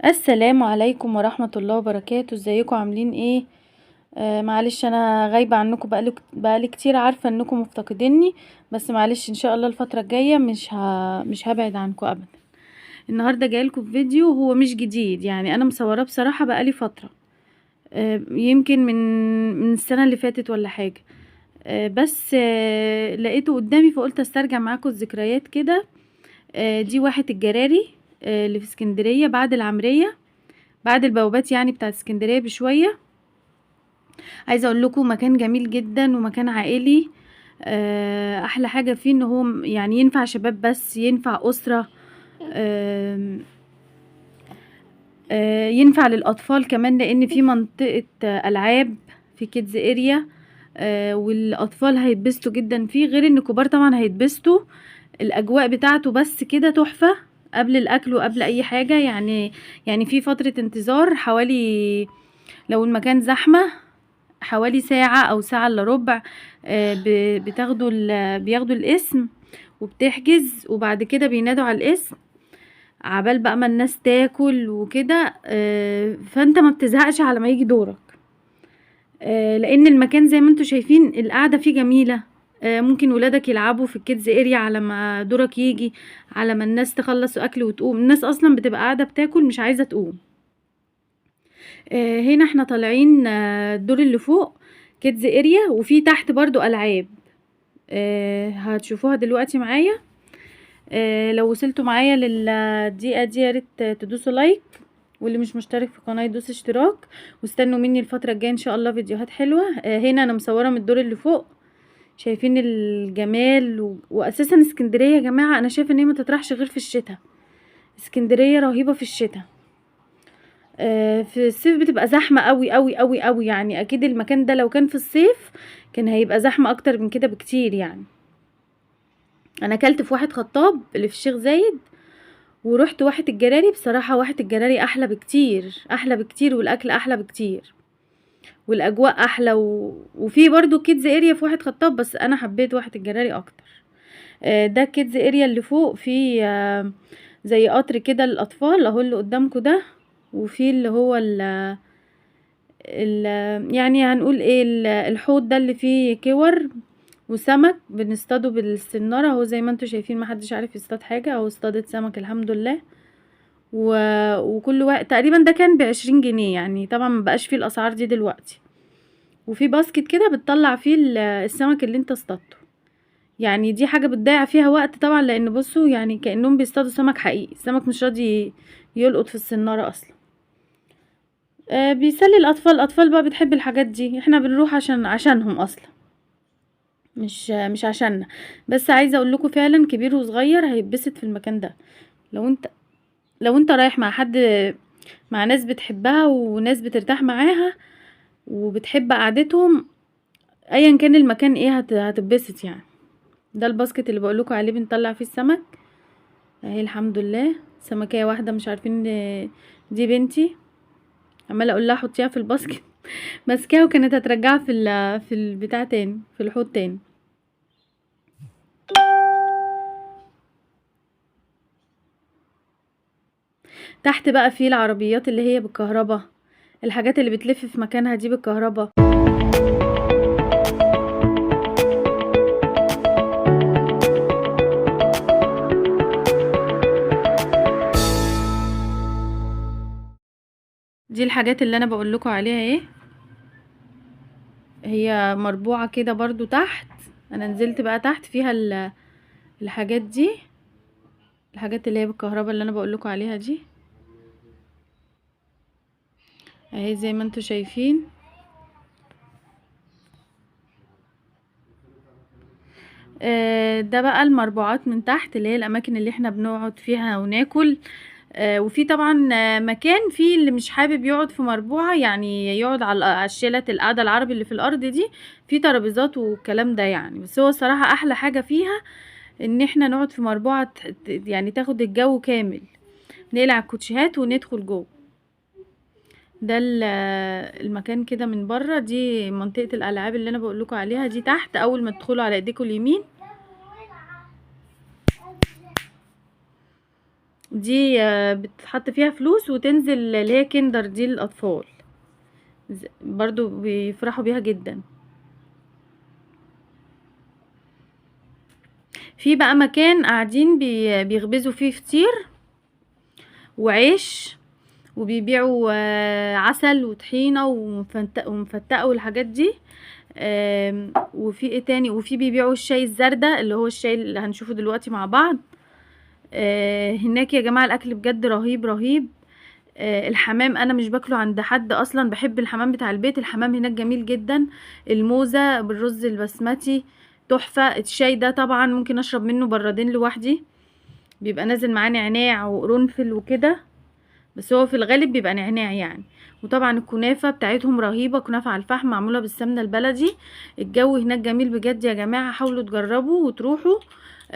السلام عليكم ورحمة الله وبركاته. ازيكم عاملين ايه؟ معلش انا غايبة عنكم بقالي كتير، عارفة انكم مفتقديني، بس معلش ان شاء الله الفترة الجاية مش هبعد عنكم ابدا. النهاردة جايلكم في فيديو هو مش جديد، يعني انا مصوراه بصراحة بقالي فترة، يمكن من السنة اللي فاتت ولا حاجة. بس لقيته قدامي فقلت استرجع معاكم الذكريات كده. دي واحة الجراري، اللي في اسكندرية بعد العمرية، بعد البوابات يعني بتاعت اسكندرية بشوية. عايزة اقول لكم مكان جميل جدا ومكان عائلي. احلى حاجة فيه ان هو يعني ينفع شباب بس ينفع اسرة، آم، ينفع للاطفال كمان لان في منطقة العاب، في كيدز اريا. والاطفال هيتبسطوا جدا فيه، غير ان الكبار طبعا هيتبسطوا. الاجواء بتاعته بس كده تحفة قبل الاكل وقبل اي حاجة. يعني في فترة انتظار حوالي، لو المكان زحمة، حوالي ساعة او ساعة الا ربع. بياخدوا الاسم وبتحجز، وبعد كده بينادوا على الاسم عبال بقى ما الناس تاكل وكده. فانت ما بتزهقش على ما يجي دورك، لان المكان زي ما انتوا شايفين القعدة فيه جميلة. ممكن ولادك يلعبوا في الكيدز اريا على ما دورك يجي، على ما الناس تخلص اكل وتقوم. الناس اصلا بتبقى قاعدة بتاكل مش عايزة تقوم. هنا احنا طالعين الدور اللي فوق كيدز اريا، وفي تحت برضو العاب. هتشوفوها دلوقتي معايا. لو وصلتوا معايا للدقيقة دي يا ريت تدوسوا لايك، واللي مش مشترك في القناة يدوس اشتراك، واستنوا مني الفترة الجاية ان شاء الله فيديوهات حلوة. هنا انا مصورة من الدور اللي فوق، شايفين الجمال واساسا اسكندرية يا جماعة انا شايفة ان هي ما تطرحش غير في الشتاء. اسكندرية رهيبة في الشتاء. في الصيف بتبقى زحمة قوي قوي قوي قوي، يعني اكيد المكان ده لو كان في الصيف كان هيبقى زحمة اكتر من كده بكتير. يعني انا اكلت في واحد خطاب اللي في الشيخ زايد، ورحت واحة الجراري. بصراحة واحة الجراري احلى بكتير، احلى بكتير، والاكل احلى بكتير، والاجواء احلى وفي برضو كيدز اريا في واحد خطاب، بس انا حبيت واحة الجراري اكتر. ده كيدز اريا اللي فوق، في زي قطر كده للاطفال اهو اللي قدامكم ده، وفي اللي هو ال يعني هنقول ايه الحوض ده اللي فيه كور وسمك بنصطاده بالسنارة اهو زي ما انتوا شايفين. محدش عارف يصطاد حاجة اهو، اصطادت سمك الحمد لله. وكل وقت تقريبا ده كان ب20 جنيه، يعني طبعا مبقاش فيه الاسعار دي دلوقتي. وفي باسكت كده بتطلع فيه السمك اللي انت اصطادته. يعني دي حاجة بتضيع فيها وقت طبعا، لان بصوا يعني كأنهم بيصطادوا سمك حقيقي، السمك مش راضي يلقط في السنارة اصلا. بيسلي الاطفال بقى بتحب الحاجات دي، احنا بنروح عشانهم اصلا، مش عشاننا. بس عايزه اقول لكم فعلا كبير وصغير هيتبسط في المكان ده. لو انت لو انت رايح مع حد، مع ناس بتحبها وناس بترتاح معاها وبتحب قعدتهم، ايا كان المكان ايه هتتبسط يعني. ده الباسكت اللي بقولكوا عليه بنطلع فيه السمك اهي. الحمد لله سمكية واحدة مش عارفين، دي بنتي عماله اقول لها حطيها في الباسكت ماسكاها، وكانت هترجعها في البتاع تاني، في الحوض تاني. تحت بقى في العربيات اللي هي بالكهرباء، الحاجات اللي بتلف في مكانها دي بالكهرباء. دي الحاجات اللي انا بقول لكم عليها ايه، هي مربوعة كده برضو تحت. انا نزلت بقى تحت فيها الحاجات دي، الحاجات اللي هي بالكهرباء اللي انا بقول لكم عليها دي اهي زي ما انتوا شايفين. ده بقى المربوعات من تحت اللي هي الاماكن اللي احنا بنقعد فيها وناكل. وفي طبعا مكان فيه اللي مش حابب يقعد في مربوعة، يعني يقعد على الشيلة القعدة العربي اللي في الارض دي، في ترابيزات والكلام ده يعني. بس هو الصراحة احلى حاجة فيها ان احنا نقعد في مربوعة، يعني تاخد الجو كامل، نقلع الكوتشيهات وندخل جوه. ده المكان كده من بره. دي منطقة الالعاب اللي انا بقول لكم عليها دي تحت، اول ما تدخلوا على ايديكم اليمين دي بتتحط فيها فلوس وتنزل اللي هي كندر دي للاطفال، برضو بيفرحوا بيها جدا. في بقى مكان قاعدين بيخبزوا فيه فطير وعيش، وبيبيعوا عسل وطحينة ومفتقة والحاجات دي. وفي ايه تاني، وفي بيبيعوا الشاي الزردة اللي هو الشاي اللي هنشوفه دلوقتي مع بعض. هناك يا جماعة الاكل بجد رهيب رهيب. الحمام انا مش باكله عند حد اصلا، بحب الحمام بتاع البيت. الحمام هناك جميل جدا. الموزة بالرز البسمتي تحفة. الشاي ده طبعا ممكن اشرب منه بردين لوحدي، بيبقى نازل معاه نعناع وقرنفل وكده، بس هو في الغالب بيبقى نعناع يعني. وطبعا الكنافة بتاعتهم رهيبة، كنافة على الفحم معمولة بالسمنة البلدي. الجو هناك جميل بجد يا جماعة، حاولوا تجربوا وتروحوا.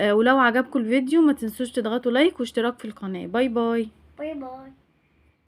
ولو عجبكم الفيديو ما تنسوش تضغطوا لايك واشتراك في القناة. باي باي. باي باي.